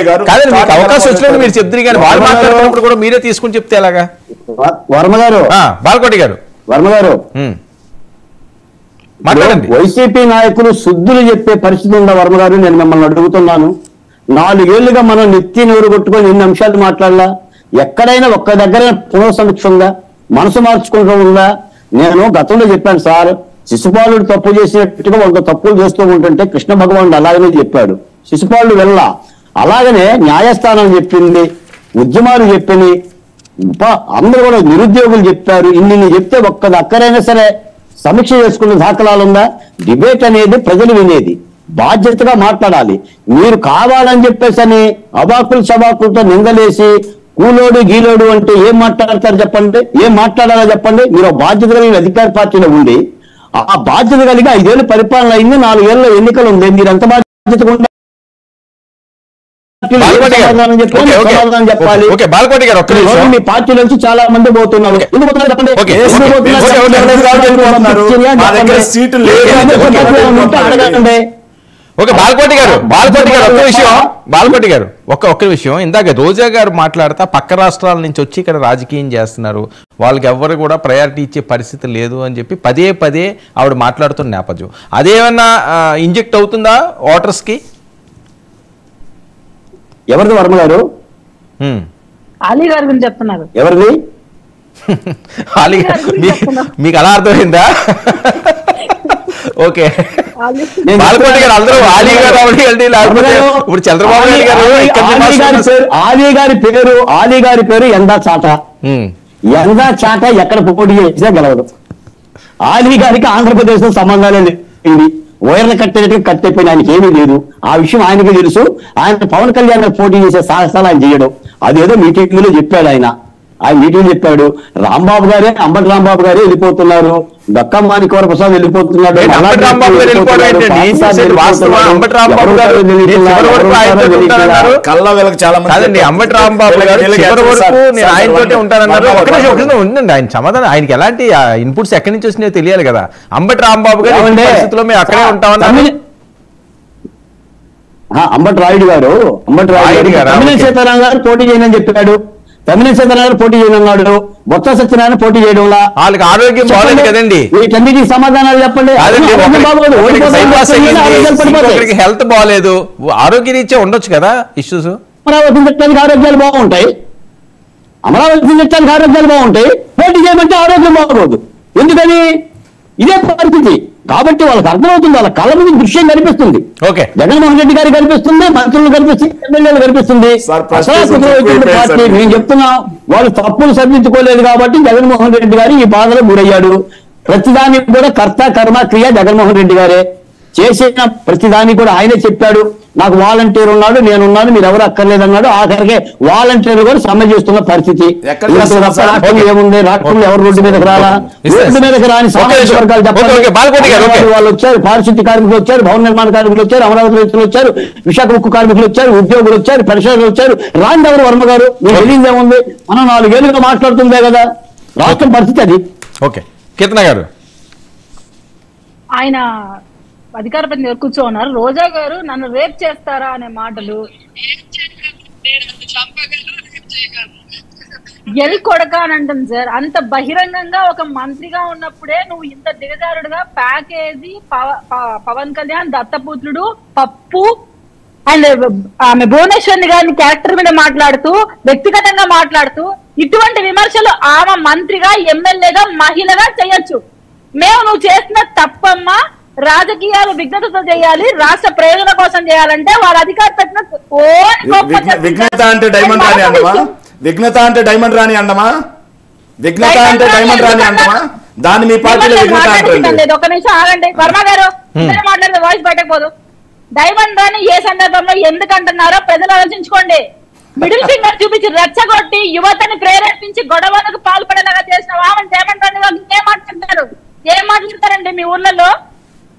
కాదండి, మీకు అవకాశం వచ్చినప్పుడు మీరు చెప్తారు కానీ వాళ్ళు మాట్లాడుతున్నప్పుడు కూడా మీరే తీసుకుని చెప్తే ఎలాగా? వర్మ గారు, బాలకోటి గారు, వర్మ గారు మాట్లాడండి. వైసీపీ నాయకులు శుద్ధులు చెప్పే పరిస్థితి ఉందా వర్మ గారు? నేను మిమ్మల్ని అడుగుతున్నాను. 4 ఏళ్లుగా మనం నెత్తి నూరు కొట్టుకొని ఎన్ని అంశాలు మాట్లాడలా? ఎక్కడైనా ఒక్క దగ్గర పునఃసమీక్ష ఉందా? మనసు మార్చుకుంటూ ఉందా? నేను గతంలో చెప్పాను సార్, శిశుపాలుడు తప్పు చేసినట్టుగా వాళ్ళతో తప్పులు చేస్తూ ఉంటుంటే కృష్ణ భగవానుడు అలాగనే చెప్పాడు. శిశుపాలుడు వెళ్ళా. అలాగనే న్యాయస్థానం చెప్పింది, ఉద్యమాలు చెప్పింది, అందరూ కూడా నిరుద్యోగులు చెప్పారు. ఇన్ని చెప్తే ఒక్కది అక్కడైనా సరే సమీక్ష చేసుకున్న దాఖలాలు ఉందా? డిబేట్ అనేది ప్రజలు వినేది, బాధ్యతగా మాట్లాడాలి. మీరు కావాలని చెప్పేసి అబాకులు సబాకులతో నిందలేసి కూలోడు గీలోడు అంటే ఏం మాట్లాడతారు చెప్పండి? ఏం మాట్లాడాలో చెప్పండి? మీరు బాధ్యత కలిగిన అధికార పార్టీలో ఉండి ఆ బాధ్యత కలిగి 5 ఏళ్ళు పరిపాలన అయింది, 4 ఏళ్ళ ఎన్నికలు ఉంది. మీరు ఎంత బాధ్యతగా చెప్పాలి? మీ పార్టీ నుంచి చాలా మంది పోతున్నారు. అడగండి. ఓకే బాలకోటి గారు ఒక్క విషయం, ఇందాక రోజా గారు మాట్లాడతా పక్క రాష్ట్రాల నుంచి వచ్చి ఇక్కడ రాజకీయం చేస్తున్నారు, వాళ్ళకి ఎవ్వరు కూడా ప్రయారిటీ ఇచ్చే పరిస్థితి లేదు అని చెప్పి పదే ఆవిడ మాట్లాడుతున్న నేపథ్యం, అదేమన్నా ఇంజెక్ట్ అవుతుందా ఓటర్స్ కి? ఎవరిది వర్మ గారు? అలీ గారి గురించి చెప్తున్నారు. ఎవరిది? అలీ మీకు అలా అర్థమైందా? ఓకే బాలకోటి గారు అందరూ ఆలీ గారు ఇప్పుడు చంద్రబాబు నాయుడు గారు ఆలీ గారి పేరు ఎందా చాట. ఎందా చాట ఎక్కడ పోటీ చేసినా గెలవదు. ఆలీ గారికి ఆంధ్రప్రదేశ్ లో సంబంధాలే లేదు. వైర్లు కట్టేట్టుగా కట్టేపోయిన ఆయనకి ఏమీ లేదు. ఆ విషయం ఆయనకి తెలుసు. ఆయన పవన్ కళ్యాణ్ పోటీ చేసే సాహసాలు ఆయన చేయడం, అదేదో మీటింగ్ లో చెప్పాడు. ఆయన మీటింగ్ చెప్పాడు. రాంబాబు గారే, అంబటి రాంబాబు గారే వెళ్ళిపోతున్నారు, దక్కా మాణిక్య ప్రసాద్ వెళ్ళిపోతున్నాడు. ఆయన సమాధానం, ఆయనకి ఎలాంటి ఇన్పుట్స్ ఎక్కడి నుంచి వచ్చినాయో తెలియాలి కదా. అంబటి రాంబాబు గారు పరిస్థితిలో మేము అక్కడే ఉంటామన్నారు. అంబటి రాయుడు గారు తమిళ సీతారాం గారు పోటీ చేయనని చెప్పాడు. తమిళ సీతారాం పోటీ చేయనున్నాడు. బొత్స సత్యనారాయణ పోటీ చేయడంలా వాళ్ళకి ఆరోగ్యం బాగలేదు కదండి. వీటన్నిటికి సమాధానాలు చెప్పండి. హెల్త్ బాగలేదు, ఆరోగ్య రీత్యా ఉండొచ్చు కదా ఇష్యూస్. అమరావతి చట్టానికి ఆరోగ్యాలు బాగుంటాయి, పోటీ చేయమంటే ఆరోగ్యం బాగోదు. ఎందుకని? ఇదే పరిస్థితి. కాబట్టి వాళ్ళకి అర్థమవుతుంది, వాళ్ళ కళ్ళ మీద దృశ్యం కనిపిస్తుంది. జగన్మోహన్ రెడ్డి గారికి కనిపిస్తుంది, మంత్రులు కనిపిస్తుంది, ఎమ్మెల్యేలు కనిపిస్తుంది. పార్టీ మేము చెప్తున్నాం, వాళ్ళు తప్పులు సరిదిద్దుకోలేదు కాబట్టి జగన్మోహన్ రెడ్డి గారు ఈ బాధలో గురయ్యాడు. ప్రతిదానికి కూడా కర్త కర్మ క్రియ జగన్మోహన్ రెడ్డి గారే. చేసిన ప్రతిదానికి కూడా ఆయనే చెప్పాడు, నాకు వాలంటీర్ ఉన్నాడు, నేనున్నాను, మీరు ఎవరు అక్కర్లేదన్నాడు. ఆఖరికి వాలంటీర్లు కూడా సమ్మె చేస్తున్న పరిస్థితి. రాష్ట్రంలో ఏముంది? రాష్ట్రంలో ఎవరు రోడ్డు మీదకి రాలా? రోడ్డు మీదకి రాని సామాజిక వర్గాలు చెప్పాలి. వాళ్ళు వచ్చారు, పారిశుద్ధ్య కార్మికులు వచ్చారు, భవన నిర్మాణ కార్మికులు వచ్చారు, అమరావతి రైతులు వచ్చారు, విశాఖ ఉక్కు కార్మికులు వచ్చారు, ఉద్యోగులు వచ్చారు, పెన్షనర్లు వచ్చారు. రాండి ఎవరు వర్మ గారు? మీకు తెలియదేముంది? మనం 4 ఏళ్ళుగా మాట్లాడుతుందే కదా రాష్ట్రం పరిస్థితి అది. ఓకే కీర్తన గారు, ఆయన అధికార ప్రతినిధి కూర్చో ఉన్నారు. రోజా గారు నన్ను రేప్ చేస్తారా అనే మాటలు, ఎల్ కొడక అని అంటుంది సార్. అంత బహిరంగంగా ఒక మంత్రిగా ఉన్నప్పుడే నువ్వు ఇంత దిగజారుడుగా ప్యాకేజీ, పవన్ కళ్యాణ్ దత్తపుత్రుడు, పప్పు అండ్ ఆమె భువనేశ్వరి గారిని క్యారెక్టర్ మీద మాట్లాడుతూ, వ్యక్తిగతంగా మాట్లాడుతూ, ఇటువంటి విమర్శలు ఆమె మంత్రిగా, ఎమ్మెల్యేగా, మహిళగా చేయొచ్చు. మేము నువ్వు చేసిన తప్పమ్మా, రాజకీయాలు విఘ్నతతో చేయాలి, రాష్ట్ర ప్రయోజనం కోసం చేయాలంటే వాళ్ళ అధికార విఘ్నత అంటే డైమండ్ రాణి అండమా? విఘ్నత అంటే డైమండ్ రాణి అండమా? విఘ్నత అంటే డైమండ్ రాణి అండమా? దాన్ని మీ పార్టీలో విఘ్నత అంటే ఒక నిమిషం ఆగండి వర్మ గారు, మాట్లాడితే వాయిస్ బయటకు. డైమండ్ రాణి ఏ సందర్భంలో ఎందుకు అంటున్నారో ప్రజలు ఆలోచించుకోండి. మిడిల్ ఫింగర్ చూపించి రెచ్చగొట్టి యువతని ప్రేరేపించి గొడవలకు పాల్పడేలాగా చేసిన వామన్ డైమండ్ రాణి వాళ్ళు ఏం మాట్లాడతారండి మీ ఊర్లలో?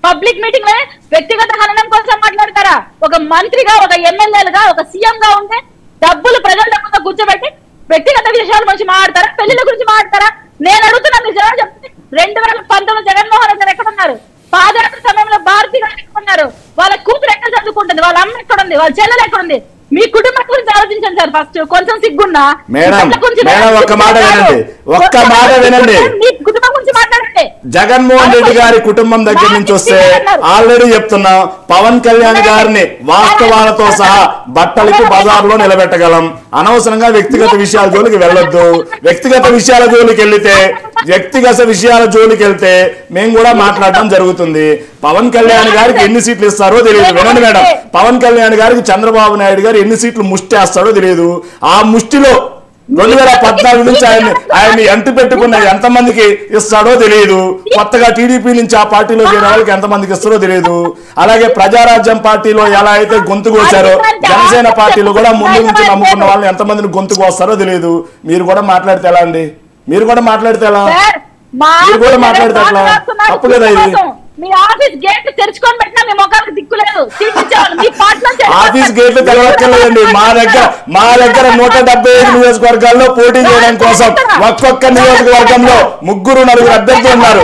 పబ్లిక్ మీటింగ్ లో వ్యక్తిగత హననం కోసం మాట్లాడతారా? ఒక మంత్రిగా, ఒక ఎమ్మెల్యేలుగా, ఒక సీఎం గా ఉంటే డబ్బులు ప్రజల డబ్బుతో కూర్చోబెట్టి వ్యక్తిగత విషయాల గురించి మాట్లాడతారా? పెళ్లిళ్ళ గురించి మాట్లాడతారా? నేను అడుగుతున్నా, మీరు జవాబు చెప్తే 2019 జగన్మోహన్ రెడ్డి గారు ఎక్కడ ఉన్నారు? పాదయాత్ర సమయంలో భారతి గారు ఎక్కడ ఉన్నారు? వాళ్ళ కూతురు ఎక్కడ చదువుకుంటుంది? వాళ్ళ అమ్మ ఎక్కడ ఉంది? వాళ్ళ చెల్లెలు ఎక్కడ ఉంది? మీ కుటుంబ సార్ ఫస్ట్ కొంచెం సిగ్గున్నా మేడం ఒక్క మాట వినండి కుటుంబం గురించి మాట్లాడండి. జగన్మోహన్ రెడ్డి గారి కుటుంబం దగ్గర నుంచి వస్తే ఆల్రెడీ చెప్తున్నాం, పవన్ కళ్యాణ్ గారిని వాస్తవాలతో సహా బట్టలకి బజార్లో నిలబెట్టగలం. అనవసరంగా వ్యక్తిగత విషయాల జోలికి వెళ్ళొద్దు. వ్యక్తిగత విషయాల జోలికి వెళ్తే మేము కూడా మాట్లాడటం జరుగుతుంది. పవన్ కళ్యాణ్ గారికి ఎన్ని సీట్లు ఇస్తారో తెలియదు. వినండి మేడం, పవన్ కళ్యాణ్ గారికి చంద్రబాబు నాయుడు గారు ఎన్ని సీట్లు ముష్టేస్తాడో తెలియదు. ఆ ముష్టిలో 2014 నుంచి ఆయన్ని ఎంటు పెట్టుకున్న ఎంతమందికి ఇస్తాడో తెలియదు. కొత్తగా టీడీపీ నుంచి ఆ పార్టీలో చేరే వాళ్ళకి ఎంతమందికి ఇస్తారో తెలియదు. అలాగే ప్రజారాజ్యం పార్టీలో ఎలా అయితే గొంతుకు వచ్చారో జనసేన పార్టీలో కూడా ముందు నుంచి నమ్ముకున్న వాళ్ళని ఎంతమందిని గొంతుకు వస్తారో తెలియదు. మీరు కూడా మాట్లాడితే ఎలా అండి? మీరు కూడా మాట్లాడితే ఎలా? తప్పు కదా ఇది. ఆఫీస్ గేట్లు తెరవక్కర్లేదండి. మా దగ్గర 175 నియోజకవర్గాల్లో పోటీ చేయడం కోసం ఒక్కొక్క నియోజకవర్గంలో 3-4 అభ్యర్థులు ఉన్నారు.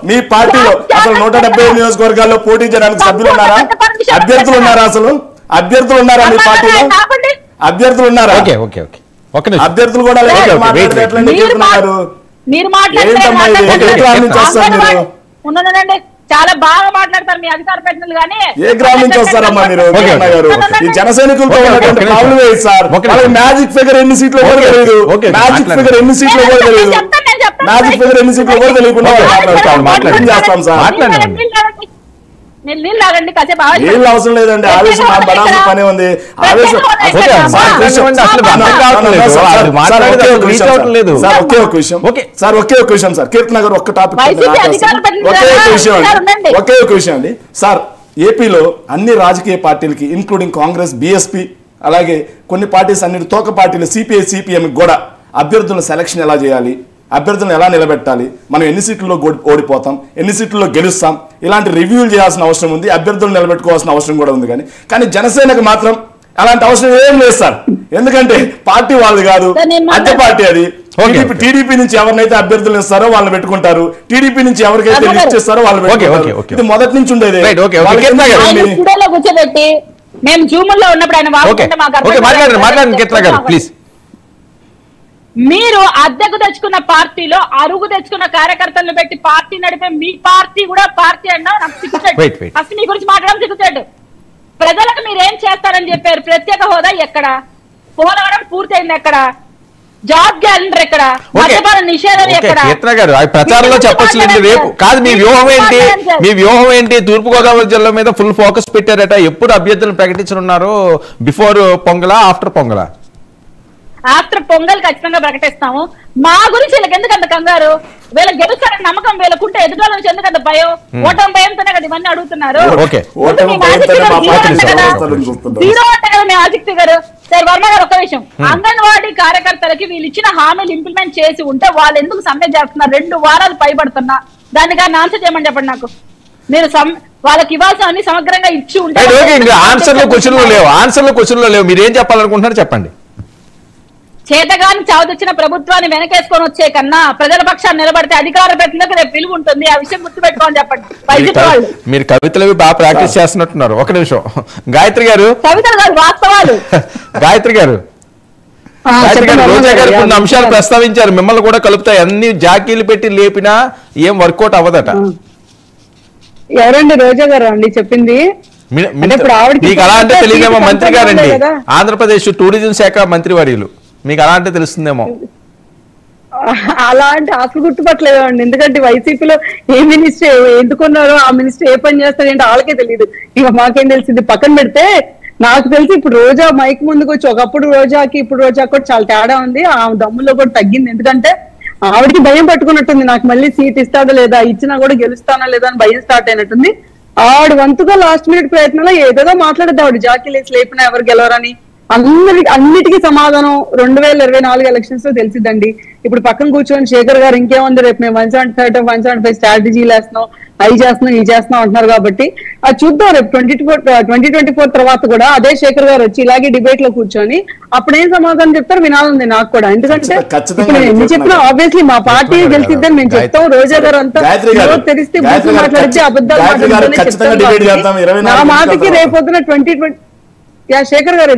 మీ పార్టీలో అసలు 175 నియోజకవర్గాల్లో పోటీ చేయడానికి సభ్యులు ఉన్నారా? అభ్యర్థులు ఉన్నారా? అసలు అభ్యర్థులు ఉన్నారా మీ పార్టీలో? అభ్యర్థులు ఉన్నారా? అభ్యర్థులు కూడా చాలా బాగా మాట్లాడతారు మీ అధికార ప్రతినిధులు. కానీ ఏ గ్రామం నుంచి వస్తారమ్మా మీరు? ఈ జన సైనికులతో ఉన్నటువంటి ప్రాబ్లం ఏంటి సార్? మ్యాజిక్ ఫిగర్ ఎన్ని సీట్లు కూడా తెలియదు. మ్యాజిక్ ఫిగర్ ఎన్ని సీట్లు కూడా తెలియదు. మ్యాజిక్ ఫిగర్ ఎన్ని సీట్లు కూడా తెలియకుండా చేస్తాం సార్. నీళ్ళు అవసరం లేదండి. ఆవేశం పడాల్సిన పనే ఉంది. ఆవేశం ఒకే ఒక విషయం సార్, కీర్తన గారు ఒక్క టాపిక్ ఒకే ఒక విషయం అండి సార్. ఏపీలో అన్ని రాజకీయ పార్టీలకి ఇంక్లూడింగ్ కాంగ్రెస్, బీఎస్పీ, అలాగే కొన్ని పార్టీస్ అన్నిటి తోక పార్టీలు సిపిఐ, సిపిఎం కూడా అభ్యర్థుల సెలక్షన్ ఎలా చేయాలి, అభ్యర్థులను ఎలా నిలబెట్టాలి, మనం ఎన్ని సీట్లలో ఓడిపోతాం, ఎన్ని సీట్లలో గెలుస్తాం, ఇలాంటి రివ్యూలు చేయాల్సిన అవసరం ఉంది. అభ్యర్థులను నిలబెట్టుకోవాల్సిన అవసరం కూడా ఉంది. కానీ జనసేనకు మాత్రం అలాంటి అవసరం ఏం లేదు సార్. ఎందుకంటే పార్టీ వాళ్ళు కాదు, అద్దె పార్టీ అది. టీడీపీ నుంచి ఎవరినైతే అభ్యర్థులు ఇస్తారో వాళ్ళని పెట్టుకుంటారు. టీడీపీ నుంచి ఎవరికైతే లిస్ట్ ఇస్తారో వాళ్ళు పెట్టుకుంటారు. ఇది మొదటి నుంచి ఉండేది. కూర్చోబెట్టి మేము జూమ్ లో ఉన్నప్పుడు ఆయన మీరు అద్దెకు తెచ్చుకున్న పార్టీలో అరుగు తెచ్చుకున్న కార్యకర్తలను పెట్టి పార్టీ నడిపే మీ పార్టీ కూడా పార్టీ అన్నా నాకు సిగ్గుచేటు. ఫస్ట్ మీ గురించి మాట్లాడడం సిగ్గుచేటు. ప్రజలకు మీరేం చేస్తారని చెప్పారు? ప్రత్యేక హోదా ఎక్కడ? పోలవరం పూర్తయింది ఎక్కడ? జాబ్ క్యాలెండర్ ఎక్కడ? మద్యపాన నిషేధం ఎక్కడ? ప్రచారంలో చెప్పొచ్చు రేపు కాదు. మీ వ్యూహం ఏంటి? తూర్పుగోదావరి జిల్లా మీద ఫుల్ ఫోకస్ పెట్టారట. ఎప్పుడు అభ్యర్థులను ప్రకటించనున్నారు? బిఫోర్ పొంగలా, ఆఫ్టర్ పొంగలా? ఆఫ్టర్ పొంగల్ ఖచ్చితంగా ప్రకటిస్తాము. మా గురించి వీళ్ళకి ఎందుకంత కంగారు? వీళ్ళకి గెలుస్తారని నమ్మకం వీళ్ళకుంటే ఎదుటి నుంచి ఎందుకంత భయం? ఓటమి భయంతోనే కదా ఇవన్నీ అడుగుతున్నారు. జీరో అంటే కదా మీ ఆసక్తి గారు. సరే వర్మ గారు ఒక విషయం, అంగన్వాడీ కార్యకర్తలకి వీళ్ళు ఇచ్చిన హామీలు ఇంప్లిమెంట్ చేసి ఉంటే వాళ్ళు ఎందుకు సమ్మె చేస్తున్నారు? 2 వారాలు పైబడుతున్నా. దానికి ఆన్సర్ చేయమని చెప్పండి నాకు. మీరు వాళ్ళకి ఇవ్వాల్సిన అన్ని సమగ్రంగా ఇచ్చి ఉంటే ఆన్సర్లు క్వశ్చన్లు లేవు. మీరు ఏం చెప్పాలనుకుంటున్నారు చెప్పండి. చేతగాని చావుదొచ్చిన ప్రభుత్వాన్ని వెనకేసుకొని వచ్చే కన్నా ప్రజల పక్షాన్ని నిలబడితే అధికార ప్రతినిధులకు రేపు విలువ ఉంటుంది. ఆ విషయం గుర్తుపెట్టుకోని చెప్పండి. మీరు కవితలు బాగా ప్రాక్టీస్ చేస్తున్నట్టున్నారు. ఒక నిమిషం గాయత్రి గారు. కవితలు కాదు, వాస్తవాలు. గాయత్రి గారు రోజా గారు కొన్ని అంశాలు ప్రస్తావించారు. మిమ్మల్ని కూడా కలుపుతాయి. అన్ని జాకీలు పెట్టి లేపినా ఏం వర్కౌట్ అవ్వదట. ఎవరండి? రోజా గారు అండి చెప్పింది. మీకు అలా అంటే తెలియదేమో. మంత్రి గారండి, ఆంధ్రప్రదేశ్ టూరిజం శాఖ మంత్రి వర్యులు. మీకు అలా అంటే తెలుస్తుందేమో. అలా అంటే అసలు గుర్తుపట్టలేదు అండి. ఎందుకంటే వైసీపీలో ఏ మినిస్టర్ ఎందుకున్నారో ఆ మినిస్టర్ ఏ పని చేస్తారంటే వాళ్ళకే తెలియదు. ఇక మాకేం తెలిసింది పక్కన పెడితే. నాకు తెలిసి ఇప్పుడు రోజా మైక్ ముందుకు వచ్చి ఒకప్పుడు రోజాకి ఇప్పుడు రోజాకి కూడా చాలా తేడా ఉంది. ఆ దమ్ములో కూడా తగ్గింది. ఎందుకంటే ఆవిడకి భయం పట్టుకున్నట్టుంది. నాకు మళ్ళీ సీట్ ఇస్తాడా లేదా, ఇచ్చినా కూడా గెలుస్తానా లేదా అని భయం స్టార్ట్ అయినట్టుంది. ఆవిడ వంతుగా లాస్ట్ మినిట్ ప్రయత్నంలో ఏదేదో మాట్లాడద్దు. ఆవిడ జాకీలేసి లేపినా ఎవరు గెలవరని అన్నిటికీ సమాధానం 2024 ఎలక్షన్స్ లో తెలిసిద్దండి. ఇప్పుడు పక్కన కూర్చొని శేఖర్ గారు ఇంకేముంది రేపు మేము 175 175 స్ట్రాటజీలు వేస్తున్నాం, అవి చేస్తున్నాం, ఇవి చేస్తున్నాం అంటున్నారు. కాబట్టి అది చూద్దాం. రేపు 2024 తర్వాత కూడా అదే శేఖర్ గారు వచ్చి ఇలాగే డిబేట్ లో కూర్చొని అప్పుడేం సమాధానం చెప్తారు వినాలంది నాకు కూడా. ఎందుకంటే ఇప్పుడు ఎన్ని చెప్పినా ఆబ్వియస్లీ మా పార్టీ గెలిచిద్దని మేము చెప్తాం. రోజా గారు అంతా తెరిస్తే బూతులు మాట్లాడితే అబద్ధాలు మాట్లాడితే చెప్తారు. నా మాటకి రేపొద్దున 2020 శేఖర్ గారు